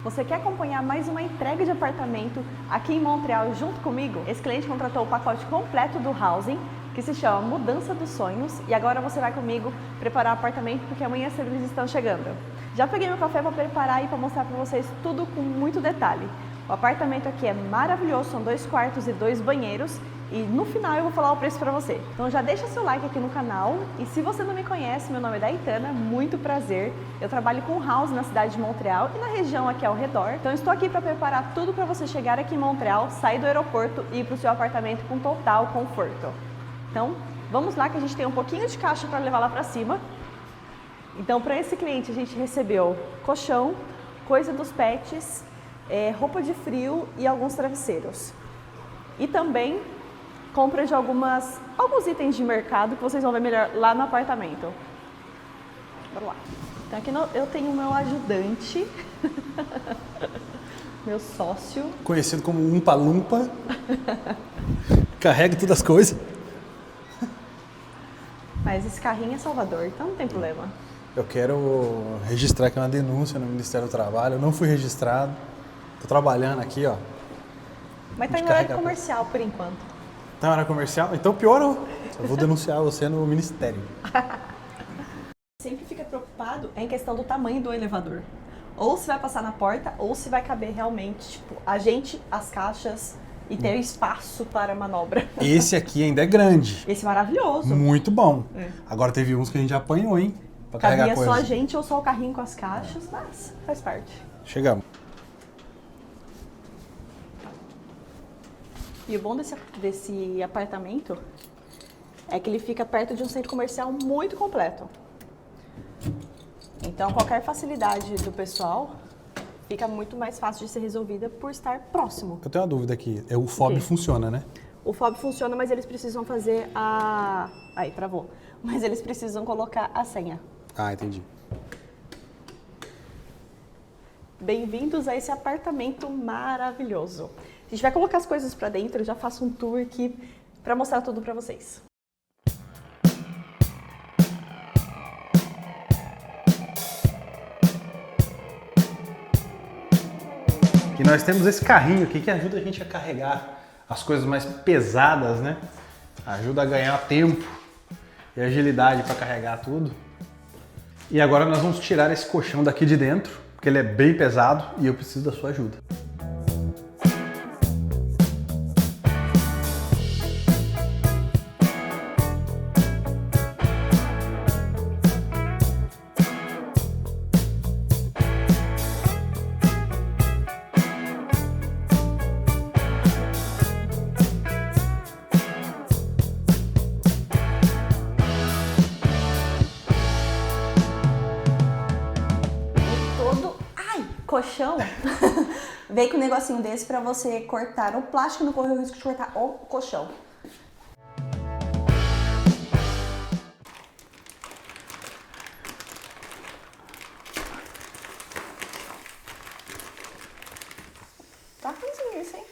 Você quer acompanhar mais uma entrega de apartamento aqui em Montreal junto comigo? Esse cliente contratou o pacote completo do Housing, que se chama Mudança dos Sonhos, e agora você vai comigo preparar o apartamento porque amanhã cedo eles estão chegando. Já peguei meu café para preparar e para mostrar para vocês tudo com muito detalhe. O apartamento aqui é maravilhoso, são 2 quartos e 2 banheiros. E no final eu vou falar o preço pra você. Então já deixa seu like aqui no canal. E se você não me conhece, meu nome é Daitana, muito prazer. Eu trabalho com house na cidade de Montreal e na região aqui ao redor. Então estou aqui para preparar tudo para você chegar aqui em Montreal, sair do aeroporto e ir pro seu apartamento com total conforto. Então vamos lá que a gente tem um pouquinho de caixa para levar lá para cima. Então para esse cliente a gente recebeu colchão, coisa dos pets, roupa de frio e alguns travesseiros. E também compra de alguns itens de mercado que vocês vão ver melhor lá no apartamento. Bora lá. Então aqui eu tenho o meu ajudante, meu sócio. Conhecido como Umpa-Lumpa. Carrega todas as coisas. Mas esse carrinho é Salvador, então não tem problema. Eu quero registrar aqui uma denúncia no Ministério do Trabalho. Eu não fui registrado. Tô trabalhando aqui, ó. Mas tá em horário comercial por enquanto. Tá em horário comercial? Então piorou. Eu vou denunciar você no Ministério. Sempre fica preocupado em questão do tamanho do elevador. Ou se vai passar na porta, ou se vai caber realmente, tipo, a gente, as caixas e ter espaço para manobra. Esse aqui ainda é grande. Esse é maravilhoso. Muito bom. Agora teve uns que a gente apanhou, hein? Pra carregar Cabia coisa. só a gente ou só o carrinho com as caixas, mas faz parte. Chegamos. E o bom desse apartamento é que ele fica perto de um centro comercial muito completo. Então, qualquer facilidade do pessoal fica muito mais fácil de ser resolvida por estar próximo. Eu tenho uma dúvida aqui. O FOB funciona, né? O FOB funciona, mas eles precisam fazer a... Aí, travou. Mas eles precisam colocar a senha. Ah, entendi. Bem-vindos a esse apartamento maravilhoso. A gente vai colocar as coisas pra dentro, eu já faço um tour aqui pra mostrar tudo pra vocês. E nós temos esse carrinho aqui que ajuda a gente a carregar as coisas mais pesadas, né? Ajuda a ganhar tempo e agilidade para carregar tudo. E agora nós vamos tirar esse colchão daqui de dentro, porque ele é bem pesado e eu preciso da sua ajuda. Colchão veio com um negocinho desse pra você cortar o plástico e não correr o risco de cortar o colchão. Tá ruimzinho isso, hein?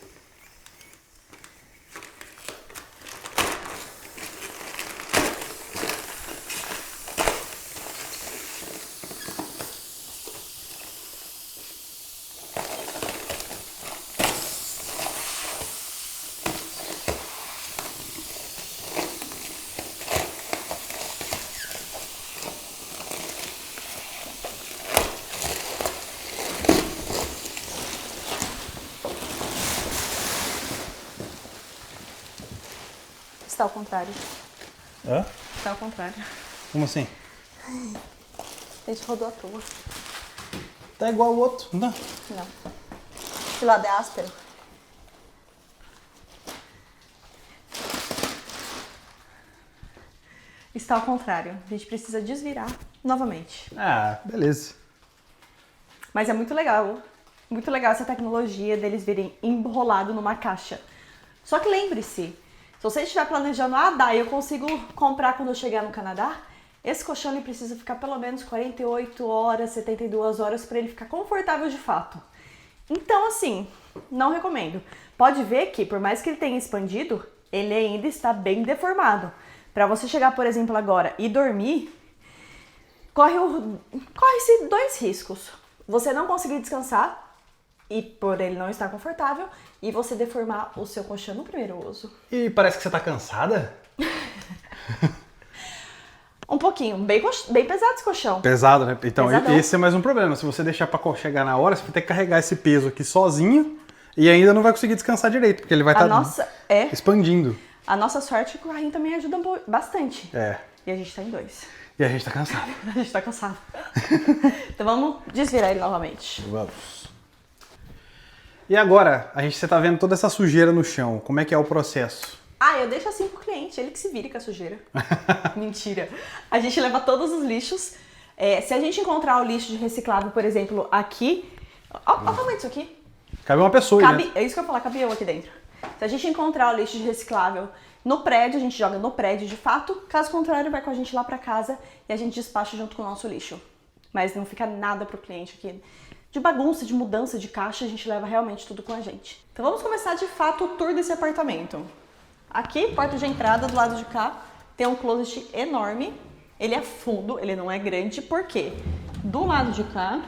Está ao contrário. Hã? Está ao contrário. Como assim? A gente rodou à toa. Tá igual o outro, não? Não. Esse lado é áspero. Está ao contrário. A gente precisa desvirar novamente. Ah, beleza. Mas é muito legal essa tecnologia deles virem enrolado numa caixa. Só que lembre-se, se você estiver planejando, daí eu consigo comprar quando eu chegar no Canadá, esse colchão ele precisa ficar pelo menos 48 horas, 72 horas para ele ficar confortável de fato. Então, assim, não recomendo. Pode ver que, por mais que ele tenha expandido, ele ainda está bem deformado. Para você chegar, por exemplo, agora e dormir, corre-se 2 riscos. Você não conseguir descansar e por ele não estar confortável e você deformar o seu colchão no primeiro uso. E parece que você tá cansada? Um pouquinho, bem pesado esse colchão. Pesado, né? Então, Pesadão. esse é mais um problema. Se você deixar pra chegar na hora, você vai ter que carregar esse peso aqui sozinho e ainda não vai conseguir descansar direito, porque ele vai estar expandindo. A nossa sorte é que o carrinho também ajuda bastante. É. E a gente tá em 2. E a gente tá cansado. A gente tá cansado. Então vamos desvirar ele novamente. Vamos. E agora, você tá vendo toda essa sujeira no chão. Como é que é o processo? Eu deixo assim pro cliente, ele que se vire com a sujeira. Mentira. A gente leva todos os lixos. Se a gente encontrar o lixo de reciclável, por exemplo, aqui... Olha o tamanho disso aqui. Cabe uma pessoa, né? É isso que eu ia falar, cabe eu aqui dentro. Se a gente encontrar o lixo de reciclável no prédio, a gente joga no prédio de fato. Caso contrário, vai com a gente lá pra casa e a gente despacha junto com o nosso lixo. Mas não fica nada pro cliente aqui. De bagunça, de mudança de caixa, a gente leva realmente tudo com a gente. Então vamos começar de fato o tour desse apartamento. Aqui, porta de entrada, do lado de cá, tem um closet enorme. Ele é fundo, ele não é grande, por quê? Do lado de cá,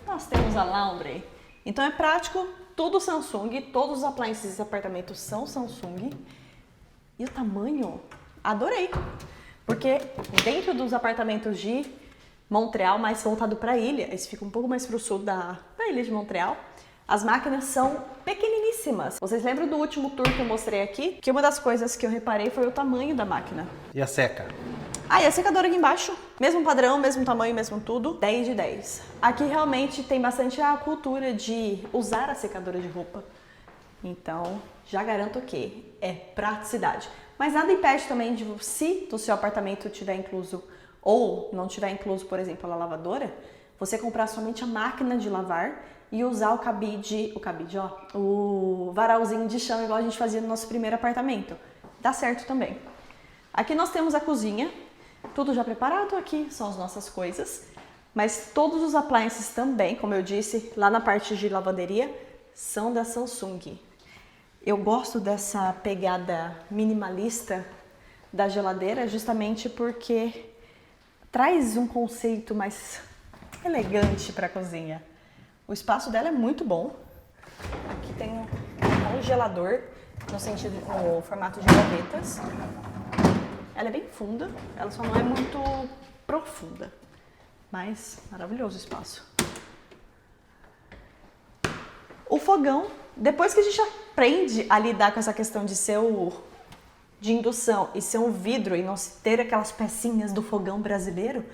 nós temos a laundry. Então é prático, tudo Samsung, todos os appliances desse apartamento são Samsung. E o tamanho, adorei. Porque dentro dos apartamentos de Montreal, mais voltado para a ilha, esse fica um pouco mais para o sul da ilha de Montreal, as máquinas são pequeniníssimas. Vocês lembram do último tour que eu mostrei aqui? Que uma das coisas que eu reparei foi o tamanho da máquina. E a seca? E a secadora aqui embaixo, mesmo padrão, mesmo tamanho, mesmo tudo, 10 de 10. Aqui realmente tem bastante a cultura de usar a secadora de roupa. Então, já garanto que é praticidade. Mas nada impede também de, se no seu apartamento tiver incluso ou não tiver incluso, por exemplo, a lavadora, você comprar somente a máquina de lavar e usar o varalzinho de chão igual a gente fazia no nosso primeiro apartamento. Dá certo também. Aqui nós temos a cozinha, tudo já preparado, aqui são as nossas coisas, mas todos os appliances também, como eu disse, lá na parte de lavanderia, são da Samsung. Eu gosto dessa pegada minimalista da geladeira justamente porque traz um conceito mais elegante para a cozinha. O espaço dela é muito bom. Aqui tem um congelador, no formato de gavetas. Ela é bem funda, ela só não é muito profunda, mas maravilhoso o espaço. O fogão, depois que a gente aprende a lidar com essa questão de ser de indução e ser um vidro e não ter aquelas pecinhas do fogão brasileiro,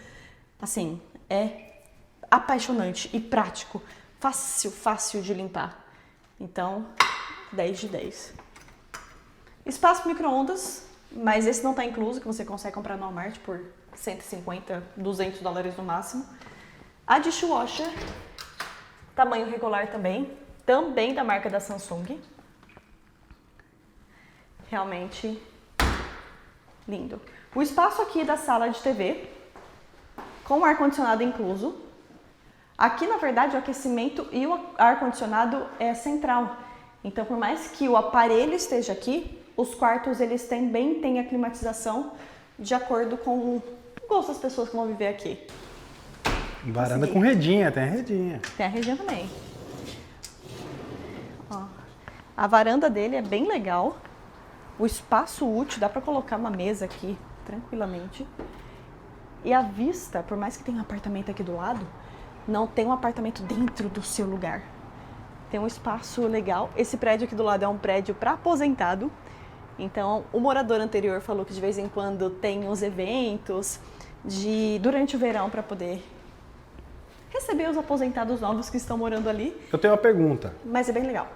assim, é apaixonante e prático, fácil de limpar. Então, 10 de 10. Espaço micro-ondas, mas esse não está incluso, que você consegue comprar no Walmart por 150, 200 dólares no máximo. A dishwasher, tamanho regular também da marca da Samsung. Realmente lindo. O espaço aqui da sala de TV, com ar-condicionado incluso. Aqui, na verdade, o aquecimento e o ar-condicionado é central. Então, por mais que o aparelho esteja aqui, os quartos eles também têm a climatização de acordo com o gosto das pessoas que vão viver aqui. Varanda com redinha, tem a redinha. Tem a redinha também. Ó, a varanda dele é bem legal. O espaço útil, dá para colocar uma mesa aqui tranquilamente. E a vista, por mais que tenha um apartamento aqui do lado, não tem um apartamento dentro do seu lugar. Tem um espaço legal. Esse prédio aqui do lado é um prédio para aposentado. Então, o morador anterior falou que de vez em quando tem uns eventos durante o verão para poder receber os aposentados novos que estão morando ali. Eu tenho uma pergunta. Mas é bem legal.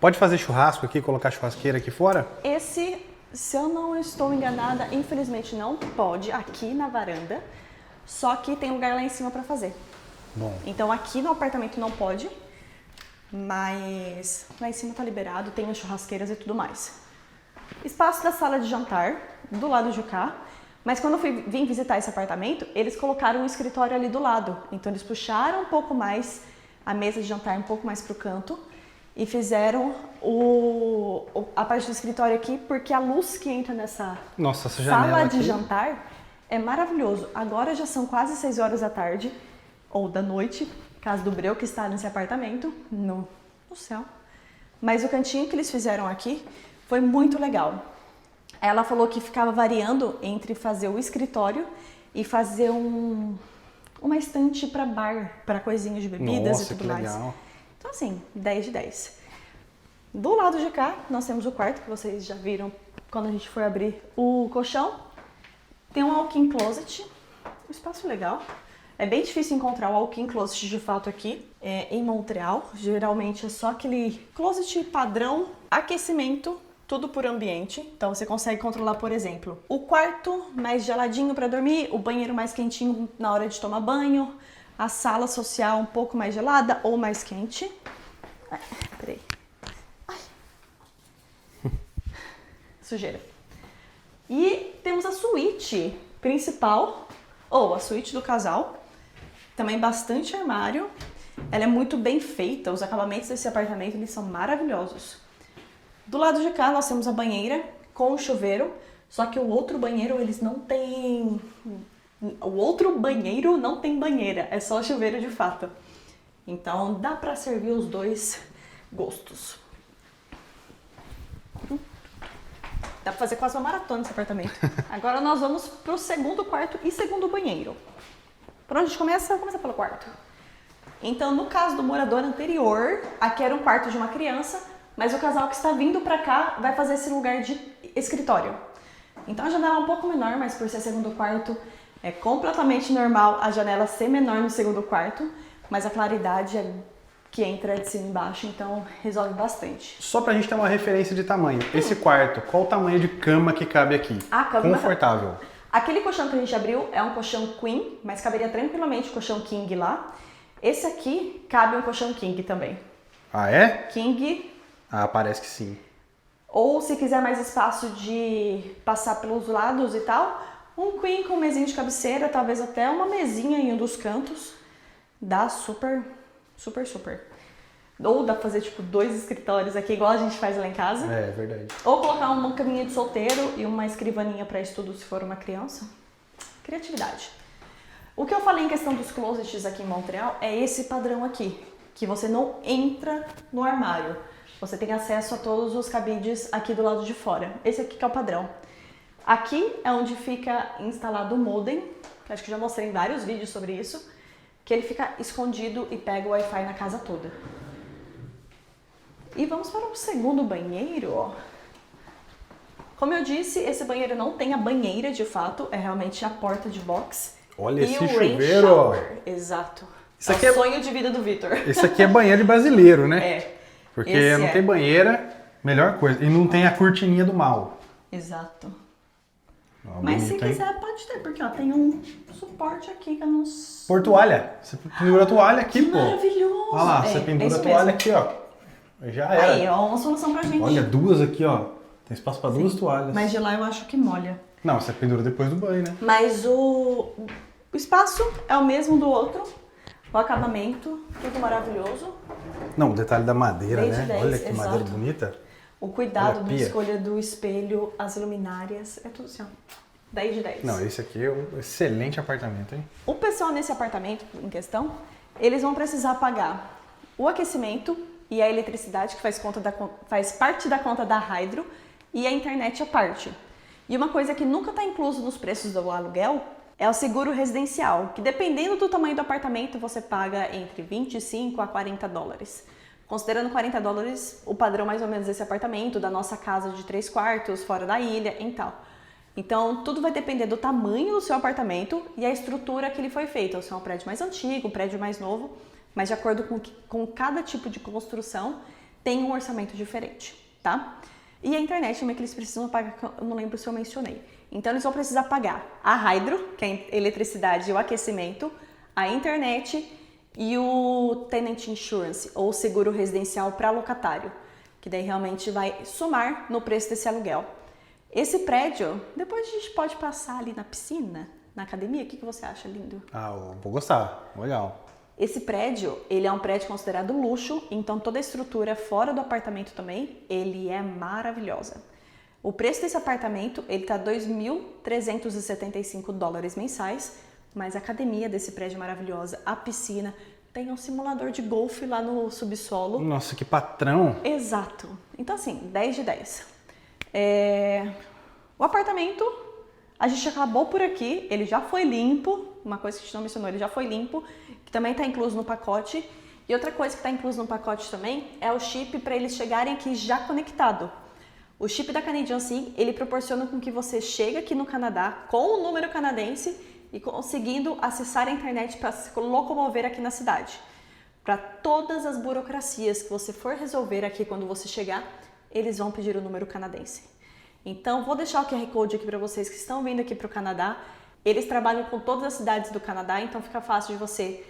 Pode fazer churrasco aqui, colocar churrasqueira aqui fora? Esse, se eu não estou enganada, infelizmente não pode aqui na varanda, só que tem lugar lá em cima para fazer. Bom. Então aqui no apartamento não pode, mas lá em cima tá liberado, tem as churrasqueiras e tudo mais. Espaço da sala de jantar, do lado de cá, mas quando eu vim visitar esse apartamento, eles colocaram um escritório ali do lado. Então eles puxaram um pouco mais a mesa de jantar um pouco mais pro canto e fizeram a parte do escritório aqui, porque a luz que entra nessa sala de jantar é maravilhoso. Agora já são quase 6 horas da tarde, ou da noite, casa do Breu, que está nesse apartamento, no céu. Mas o cantinho que eles fizeram aqui foi muito legal. Ela falou que ficava variando entre fazer o escritório e fazer uma estante para bar, para coisinhas de bebidas. Nossa, e tudo que mais. legal. Então assim, 10 de 10. Do lado de cá, nós temos o quarto, que vocês já viram quando a gente foi abrir o colchão. Tem um walk-in closet, um espaço legal. É bem difícil encontrar o walk-in closet de fato aqui em Montreal. Geralmente é só aquele closet padrão, aquecimento, tudo por ambiente. Então você consegue controlar, por exemplo, o quarto mais geladinho para dormir, o banheiro mais quentinho na hora de tomar banho, a sala social um pouco mais gelada ou mais quente. Peraí. Sujeira. E temos a suíte principal, ou a suíte do casal. Também bastante armário. Ela é muito bem feita, os acabamentos desse apartamento eles são maravilhosos. Do lado de cá nós temos a banheira com o chuveiro, só que o outro banheiro eles não tem... O outro banheiro não tem banheira, é só chuveiro de fato. Então dá pra servir os dois gostos. Dá pra fazer quase uma maratona nesse apartamento. Agora nós vamos pro segundo quarto e segundo banheiro. Por onde a gente começa? Vamos começar pelo quarto. Então, no caso do morador anterior, aqui era um quarto de uma criança, mas o casal que está vindo pra cá vai fazer esse lugar de escritório. Então a janela é um pouco menor, mas por ser segundo quarto, é completamente normal a janela ser menor no segundo quarto, mas a claridade que entra de cima e embaixo, então resolve bastante. Só pra gente ter uma referência de tamanho. Esse quarto, qual o tamanho de cama que cabe aqui? A cama confortável. Aquele colchão que a gente abriu é um colchão queen, mas caberia tranquilamente o colchão king lá. Esse aqui cabe um colchão king também. Ah, é? King. Ah, parece que sim. Ou se quiser mais espaço de passar pelos lados e tal, um queen com mesinha de cabeceira, talvez até uma mesinha em um dos cantos. Dá super. Ou dá pra fazer tipo 2 escritórios aqui, igual a gente faz lá em casa. É, verdade. Ou colocar uma caminha de solteiro e uma escrivaninha para estudo se for uma criança. Criatividade. O que eu falei em questão dos closets aqui em Montreal é esse padrão aqui, que você não entra no armário. Você tem acesso a todos os cabides aqui do lado de fora. Esse aqui que é o padrão. Aqui é onde fica instalado o modem, que acho que já mostrei em vários vídeos sobre isso, que ele fica escondido e pega o Wi-Fi na casa toda. E vamos para o segundo banheiro, ó. Como eu disse, esse banheiro não tem a banheira de fato, é realmente a porta de box. Olha e esse o rain chuveiro, ó. shower. Exato. Isso é aqui o é- sonho de vida do Vitor. Esse aqui é banheiro de brasileiro, né? É. Porque Esse não é. tem banheira, melhor coisa. E não tem a cortininha do mal. Exato. Ó, Mas se bonito, hein? quiser pode ter, porque ó, tem um suporte aqui que eu não sei. Por toalha. Você pendura a toalha aqui, pô. Maravilhoso. Olha lá, É, você é pendura isso a toalha mesmo. aqui, ó. Já era. Aí, ó, uma solução pra gente. Olha, 2 aqui, ó. Tem espaço pra 2 toalhas. Mas de lá eu acho que molha. Não, você pendura depois do banho, né? Mas o espaço é o mesmo do outro. O acabamento, tudo maravilhoso. Não, o detalhe da madeira, 10 de né? 10, Olha que exato. madeira bonita. O cuidado Olha a da pia. escolha do espelho, as luminárias, é tudo assim, ó. 10 de 10. Não, esse aqui é um excelente apartamento, hein? O pessoal nesse apartamento em questão, eles vão precisar pagar o aquecimento e a eletricidade, que faz parte da conta da Hydro, e a internet à parte. E uma coisa que nunca está incluso nos preços do aluguel é o seguro residencial, que dependendo do tamanho do apartamento, você paga entre 25 a 40 dólares. Considerando 40 dólares, o padrão mais ou menos desse apartamento, da nossa casa de 3 quartos, fora da ilha e tal. Então, tudo vai depender do tamanho do seu apartamento e a estrutura que ele foi feito. Ou se é um prédio mais antigo, um prédio mais novo, mas de acordo com cada tipo de construção, tem um orçamento diferente, tá? E a internet também que eles precisam pagar, eu não lembro se eu mencionei. Então, eles vão precisar pagar a Hydro, que é a eletricidade e o aquecimento, a internet e o Tenant Insurance, ou seguro residencial para locatário, que daí realmente vai somar no preço desse aluguel. Esse prédio, depois a gente pode passar ali na piscina, na academia, o que você acha, lindo? Ah, eu vou gostar. Legal. Esse prédio, ele é um prédio considerado luxo, então toda a estrutura fora do apartamento também, ele é maravilhosa. O preço desse apartamento, ele tá 2.375 dólares mensais, mas a academia desse prédio é maravilhosa, a piscina, tem um simulador de golfe lá no subsolo. Nossa, que patrão! Exato. Então assim, 10 de 10. O apartamento, a gente acabou por aqui, ele já foi limpo. Uma coisa que a gente não mencionou, ele já foi limpo, que também está incluso no pacote. E outra coisa que está incluso no pacote também é o chip para eles chegarem aqui já conectado. O chip da Canadian Sim, ele proporciona com que você chegue aqui no Canadá com o número canadense e conseguindo acessar a internet para se locomover aqui na cidade. Para todas as burocracias que você for resolver aqui quando você chegar, eles vão pedir o número canadense. Então, vou deixar o QR Code aqui para vocês que estão vindo aqui para o Canadá. Eles trabalham com todas as cidades do Canadá, então fica fácil de você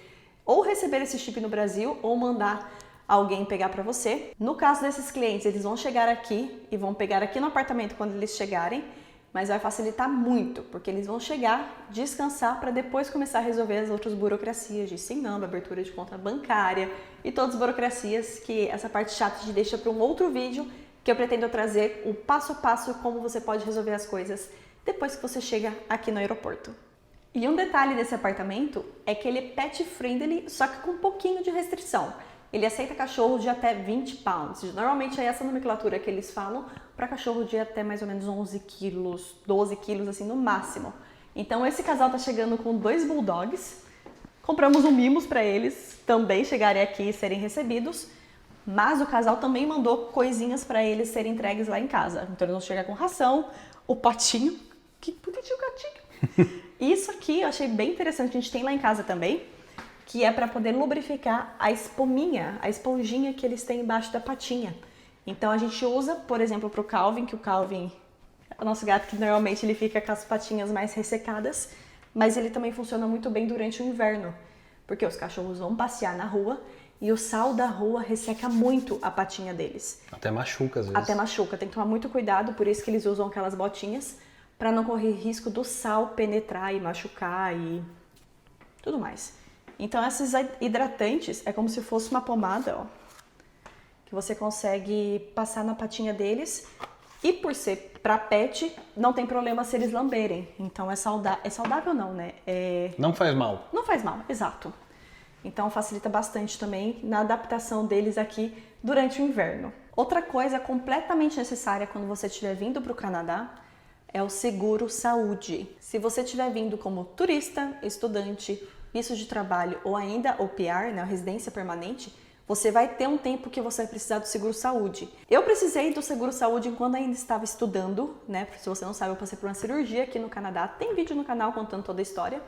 ou receber esse chip no Brasil ou mandar alguém pegar para você. No caso desses clientes, eles vão chegar aqui e vão pegar aqui no apartamento quando eles chegarem, mas vai facilitar muito, porque eles vão chegar, descansar para depois começar a resolver as outras burocracias de SIN-number, abertura de conta bancária e todas as burocracias que essa parte chata a gente deixa para um outro vídeo que eu pretendo trazer o passo a passo como você pode resolver as coisas depois que você chega aqui no aeroporto. E um detalhe desse apartamento é que ele é pet friendly, só que com um pouquinho de restrição. Ele aceita cachorros de até 20 pounds. Normalmente é essa nomenclatura que eles falam para cachorro de até mais ou menos 11 quilos, 12 quilos assim no máximo. Então esse casal tá chegando com 2 bulldogs. Compramos um mimos para eles também chegarem aqui e serem recebidos. Mas o casal também mandou coisinhas para eles serem entregues lá em casa. Então eles vão chegar com ração, o potinho. Que bonitinho o gatinho. Isso aqui eu achei bem interessante, a gente tem lá em casa também, que é para poder lubrificar a espuminha, a esponjinha que eles têm embaixo da patinha. Então a gente usa, por exemplo, para o Calvin, que o Calvin é o nosso gato que normalmente ele fica com as patinhas mais ressecadas, mas ele também funciona muito bem durante o inverno, porque os cachorros vão passear na rua e o sal da rua resseca muito a patinha deles. Até machuca às vezes. Até machuca, tem que tomar muito cuidado, por isso que eles usam aquelas botinhas, para não correr risco do sal penetrar e machucar e tudo mais. Então esses hidratantes é como se fosse uma pomada, ó, que você consegue passar na patinha deles e por ser para pet, não tem problema se eles lamberem. Então é saudável não, né? Não faz mal. Não faz mal, exato. Então facilita bastante também na adaptação deles aqui durante o inverno. Outra coisa completamente necessária quando você estiver vindo para o Canadá é o seguro saúde. Se você estiver vindo como turista, estudante, visto de trabalho ou ainda o PR, né, a residência permanente, você vai ter um tempo que você vai precisar do seguro saúde. Eu precisei do seguro saúde enquanto ainda estava estudando, né? Se você não sabe, eu passei por uma cirurgia aqui no Canadá. Tem vídeo no canal contando toda a história.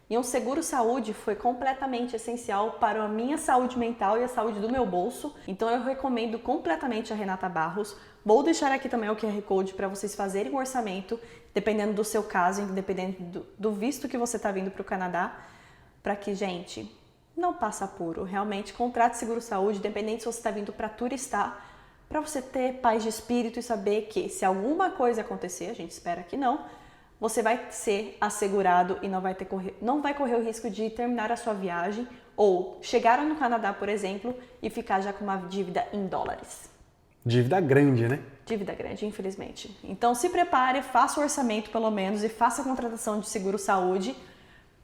E um seguro saúde foi completamente essencial para a minha saúde mental e a saúde do meu bolso. Então eu recomendo completamente a Renata Barros. Vou deixar aqui também o QR Code para vocês fazerem um orçamento, dependendo do seu caso, dependendo do visto que você está vindo para o Canadá, para que, gente, não passe apuro. Realmente, contrate seguro saúde, independente se você está vindo para turistar, para você ter paz de espírito e saber que se alguma coisa acontecer, a gente espera que não, você vai ser assegurado e não vai correr o risco de terminar a sua viagem ou chegar no Canadá, por exemplo, e ficar já com uma dívida em dólares. Dívida grande, né? Dívida grande, infelizmente. Então se prepare, faça o orçamento pelo menos e faça a contratação de seguro saúde,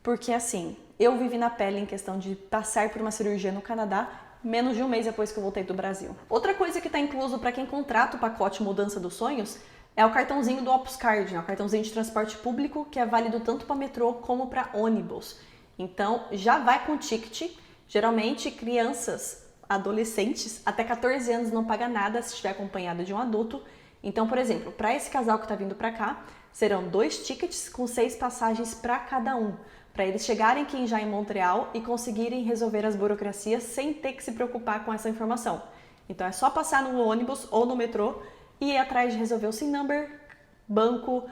porque assim, eu vivi na pele em questão de passar por uma cirurgia no Canadá menos de um mês depois que eu voltei do Brasil. Outra coisa que está incluso para quem contrata o pacote Mudança dos Sonhos é o cartãozinho do Opus Card, né? O cartãozinho de transporte público que é válido tanto para metrô como para ônibus. Então já vai com ticket. Geralmente crianças, adolescentes, até 14 anos não paga nada se estiver acompanhado de um adulto. Então, por exemplo, para esse casal que está vindo para cá, serão 2 tickets com 6 passagens para cada um, para eles chegarem aqui já em Montreal e conseguirem resolver as burocracias sem ter que se preocupar com essa informação. Então é só passar no ônibus ou no metrô e ir atrás de resolver o SIN-number, banco,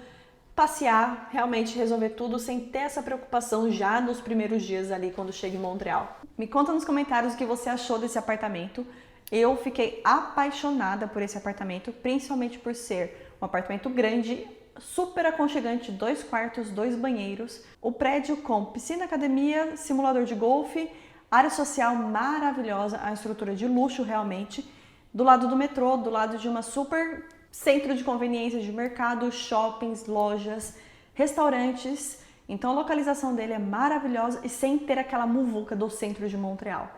passear, realmente resolver tudo sem ter essa preocupação já nos primeiros dias ali quando chega em Montreal. Me conta nos comentários o que você achou desse apartamento. Eu fiquei apaixonada por esse apartamento, principalmente por ser um apartamento grande, super aconchegante, 2 quartos, 2 banheiros. O prédio com piscina, academia, simulador de golfe, área social maravilhosa, a estrutura de luxo realmente. Do lado do metrô, do lado de uma super centro de conveniência de mercado, shoppings, lojas, restaurantes. Então a localização dele é maravilhosa e sem ter aquela muvuca do centro de Montreal.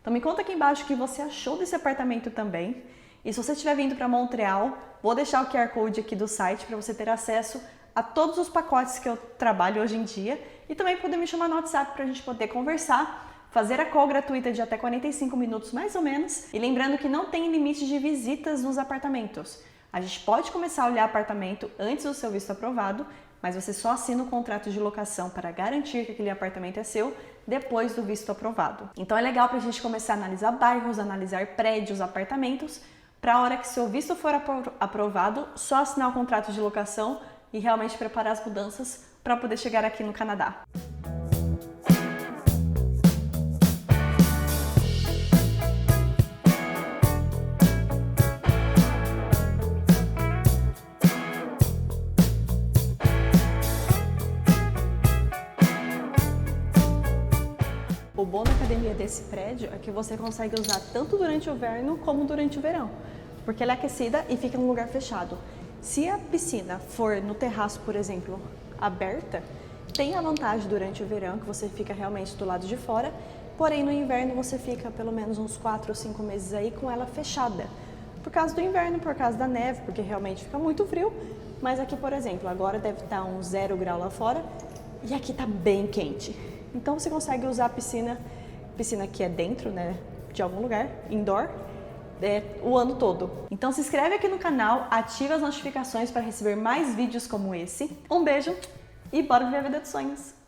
Então me conta aqui embaixo o que você achou desse apartamento também. E se você estiver vindo para Montreal, vou deixar o QR Code aqui do site para você ter acesso a todos os pacotes que eu trabalho hoje em dia e também poder me chamar no WhatsApp para a gente poder conversar, fazer a call gratuita de até 45 minutos mais ou menos. E lembrando que não tem limite de visitas nos apartamentos. A gente pode começar a olhar apartamento antes do seu visto aprovado, mas você só assina o contrato de locação para garantir que aquele apartamento é seu depois do visto aprovado. Então é legal para a gente começar a analisar bairros, analisar prédios, apartamentos, para a hora que seu visto for aprovado, só assinar o contrato de locação e realmente preparar as mudanças para poder chegar aqui no Canadá. O bom da academia desse prédio é que você consegue usar tanto durante o inverno como durante o verão, porque ela é aquecida e fica em um lugar fechado. Se a piscina for no terraço, por exemplo, aberta, tem a vantagem durante o verão que você fica realmente do lado de fora, porém no inverno você fica pelo menos uns 4 ou 5 meses aí com ela fechada. Por causa do inverno, por causa da neve, porque realmente fica muito frio, mas aqui, por exemplo, agora deve estar uns 0 grau lá fora e aqui tá bem quente. Então você consegue usar a piscina que é dentro, né, de algum lugar, indoor, o ano todo. Então se inscreve aqui no canal, ativa as notificações para receber mais vídeos como esse. Um beijo e bora viver a vida dos sonhos!